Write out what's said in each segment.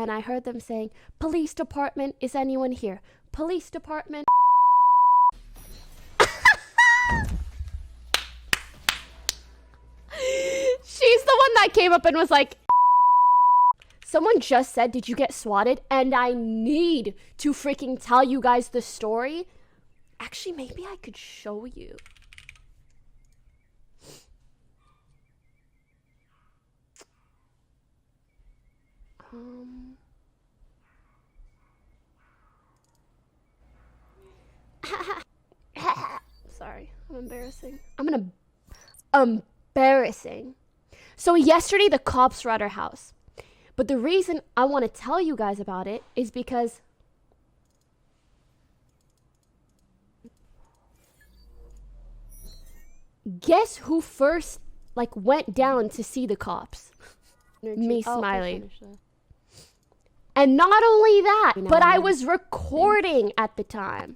and I heard them saying, "Police department, is anyone here? Police department." She's the one that came up and was like, someone just said, "Did you get swatted?" And I need to freaking tell you guys the story. Actually, maybe I could show you. Sorry, I'm embarrassing. Embarrassing. So yesterday the cops were at our house. But the reason I want to tell you guys about it is because guess who first went down to see the cops? Me, Smiley. And not only that, but I was recording at the time.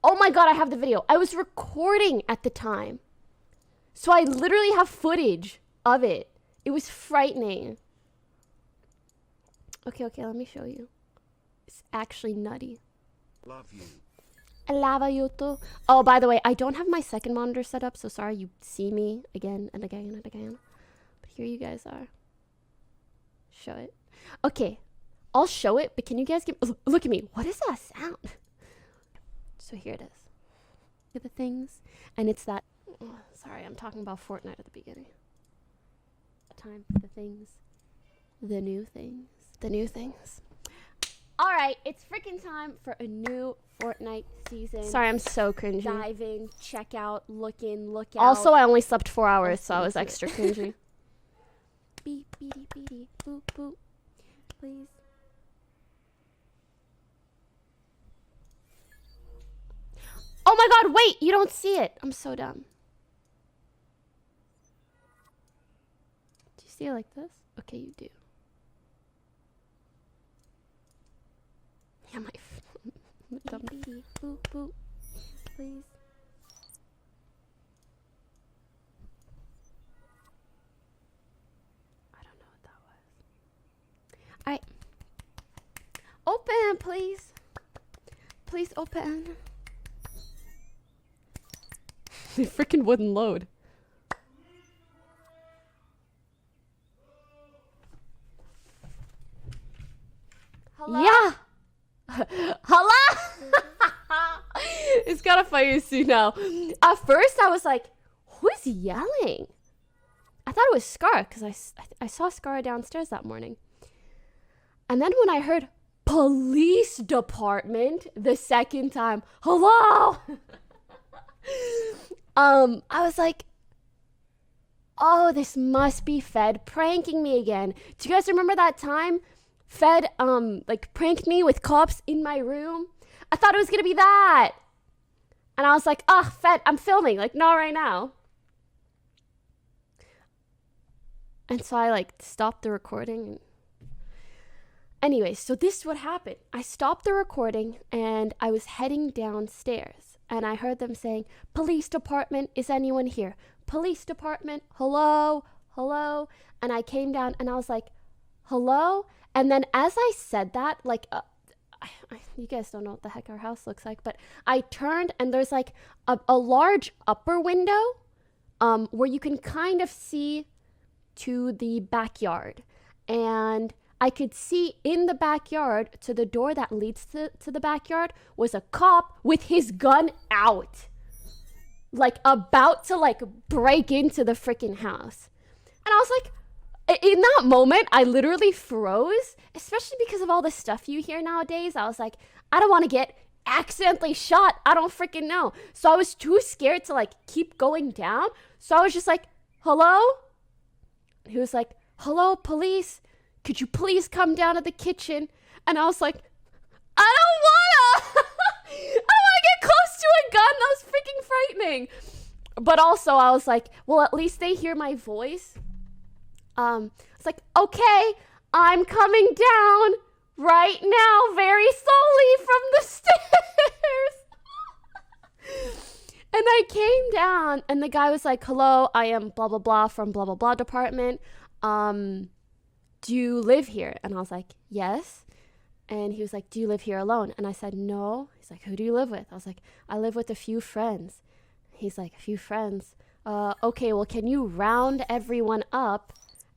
Oh my god, I have the video. I was recording at the time. So I literally have footage of it. It was frightening. Okay, let me show you. It's actually nutty. Love you. I love you too. Oh, by the way, I don't have my second monitor set up, so sorry you see me again and again and again. But here you guys are. Show it. Okay, I'll show it, but can you guys look at me? What is that sound? So here it is. Look at the things, and it's that. Oh, sorry, I'm talking about Fortnite at the beginning. Time for the things, the new things. All right, it's freaking time for a new Fortnite season. Sorry, I'm so cringy. Diving, check out, look in, look out. Also, I only slept 4 hours, so I was extra cringy. Beep, beady, beady, boop, boop. Please. Oh my god, wait, you don't see it. I'm so dumb. Do you see it like this? Okay, you do. Yeah, my dumb. Boop, boop. Please. I don't know what that was. Alright. Open, please. Please open. It freaking wouldn't load. Hello? Yeah. Hello? It's kind of funny to see now. At first, I was like, who's yelling? I thought it was Scar, because I saw Scar downstairs that morning. And then when I heard police department the second time, hello? I was like, oh, this must be Fed pranking me again. Do you guys remember that time Fed, pranked me with cops in my room? I thought it was gonna be that. And I was like, oh, Fed, I'm filming. Not right now. And so I, stopped the recording. Anyway, so this is what happened. I stopped the recording, and I was heading downstairs. And I heard them saying, "Police department, is anyone here? Police department, hello, hello." And I came down and I was like, hello? And then as I said that, you guys don't know what the heck our house looks like, but I turned and there's a large upper window where you can kind of see to the backyard. And I could see in the backyard, to the door that leads to the backyard, was a cop with his gun out. About to break into the freaking house. And I was like, in that moment, I literally froze, especially because of all the stuff you hear nowadays. I was like, I don't want to get accidentally shot. I don't freaking know. So I was too scared to keep going down. So I was just like, hello? He was like, hello, police. Could you please come down to the kitchen? And I was like, I don't wanna. I don't wanna get close to a gun. That was freaking frightening. But also I was like, well, at least they hear my voice. It's like, okay, I'm coming down right now, very slowly from the stairs. And I came down and the guy was like, hello, I am blah, blah, blah from blah, blah, blah department. do you live here? And I was like, yes. And he was like, do you live here alone? And I said, no. He's like, who do you live with? I was like, I live with a few friends. He's like, a few friends. Okay, well, can you round everyone up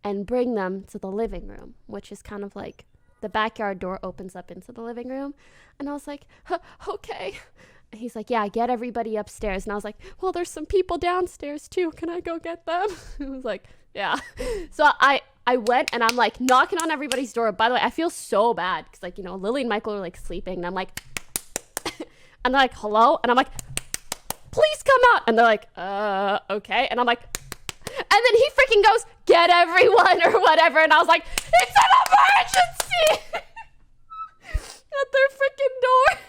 and bring them to the living room, which is kind of like the backyard door opens up into the living room. And I was like, okay. And he's like, yeah, get everybody upstairs. And I was like, well, there's some people downstairs too. Can I go get them? He was like, yeah. So I went and I'm like knocking on everybody's door. By the way, I feel so bad because like, you know, Lily and Michael are like sleeping and I'm like, and they're like, hello? And I'm like, please come out. And they're like, okay. And I'm like, and then he freaking goes, get everyone or whatever. And I was like, it's an emergency at their freaking door.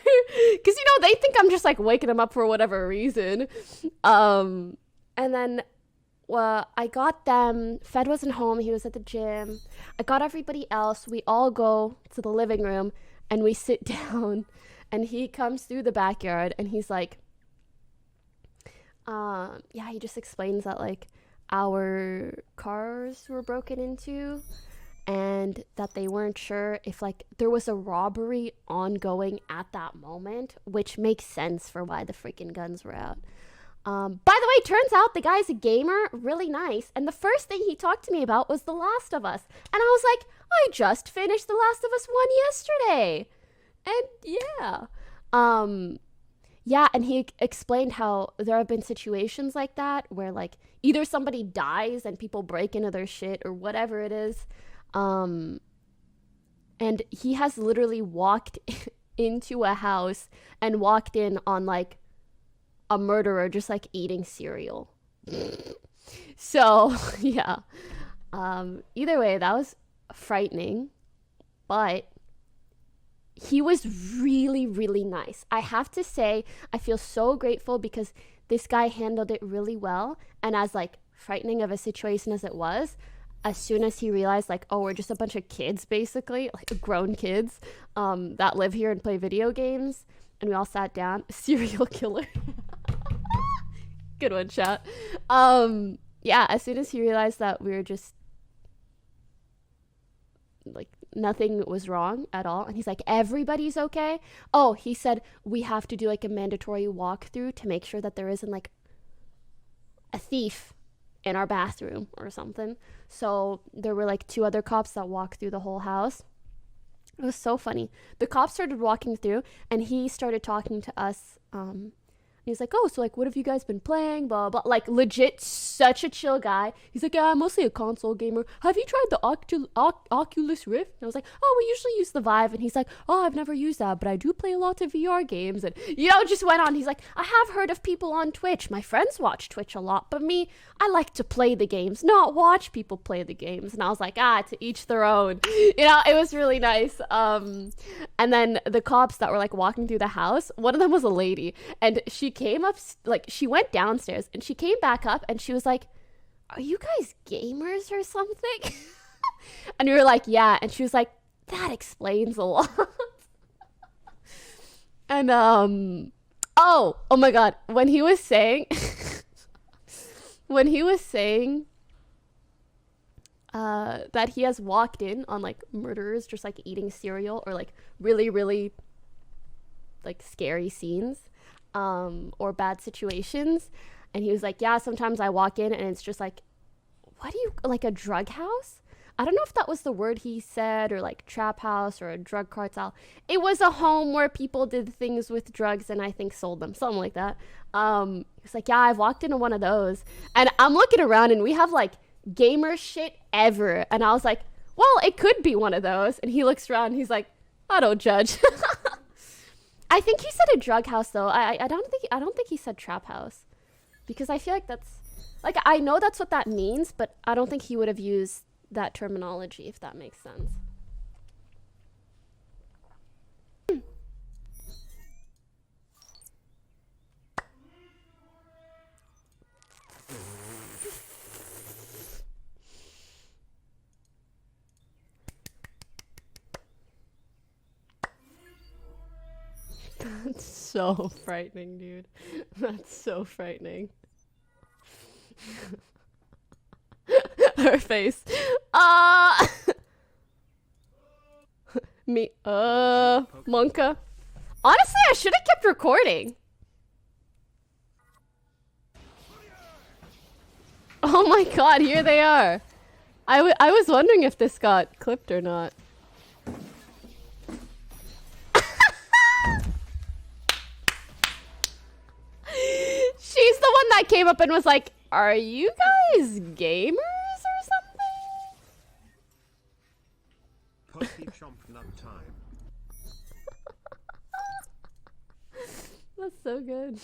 Because, you know, they think I'm just like waking them up for whatever reason. And then I got them. Fed wasn't home. He was at the gym. I got everybody else. We all go to the living room and we sit down. And he comes through the backyard and he's like, yeah, he just explains that like our cars were broken into and that they weren't sure if like there was a robbery ongoing at that moment, which makes sense for why the freaking guns were out. By the way, turns out the guy's a gamer, really nice. And the first thing he talked to me about was The Last of Us. And I was like, I just finished The Last of Us 1 yesterday. And yeah. Yeah, and he explained how there have been situations like that where like either somebody dies and people break into their shit or whatever it is. And he has literally walked into a house and walked in on like a murderer just like eating cereal. So, yeah. Either way, that was frightening, but he was really, really nice. I have to say, I feel so grateful because this guy handled it really well. And as like frightening of a situation as it was, as soon as he realized like, oh, we're just a bunch of kids basically, like grown kids that live here and play video games. And we all sat down. Serial killer. Good one, chat. Yeah, as soon as he realized that we were just like nothing was wrong at all, and he's like, everybody's okay. Oh, he said we have to do like a mandatory walkthrough to make sure that there isn't like a thief in our bathroom or something. So there were like 2 other cops that walked through the whole house. It was so funny. The cops started walking through and he started talking to us. He's like, oh, so like, what have you guys been playing? Blah, blah. Like, legit, such a chill guy. He's like, yeah, I'm mostly a console gamer. Have you tried the Oculus Rift? And I was like, oh, we usually use the Vive. And he's like, oh, I've never used that, but I do play a lot of VR games. And, you know, just went on. He's like, I have heard of people on Twitch. My friends watch Twitch a lot, but me, I like to play the games, not watch people play the games. And I was like, to each their own. You know, it was really nice. And then the cops that were like walking through the house, one of them was a lady, and she came up, like she went downstairs and she came back up and she was like, are you guys gamers or something? And we were like, yeah. And she was like, that explains a lot. And oh my god, when he was saying that he has walked in on like murderers just like eating cereal or like really, really like scary scenes or bad situations, and he was like, yeah, sometimes I walk in and it's just like, what do you, like a drug house? I don't know if that was the word he said, or like trap house or a drug cartel. It was a home where people did things with drugs and I think sold them, something like that. He was like, yeah, I've walked into one of those. And I'm looking around and we have like gamer shit ever, and I was like, well, it could be one of those. And he looks around and he's like, I don't judge. I think he said a drug house though. I don't think he said trap house, because I feel like that's like, I know that's what that means, but I don't think he would have used that terminology, if that makes sense. That's so frightening, dude. That's so frightening. Her face. Me, Monka. Honestly, I should have kept recording. Oh my god, here they are. I was wondering if this got clipped or not. She's the one that came up and was like, "Are you guys gamers or something?" That's so good.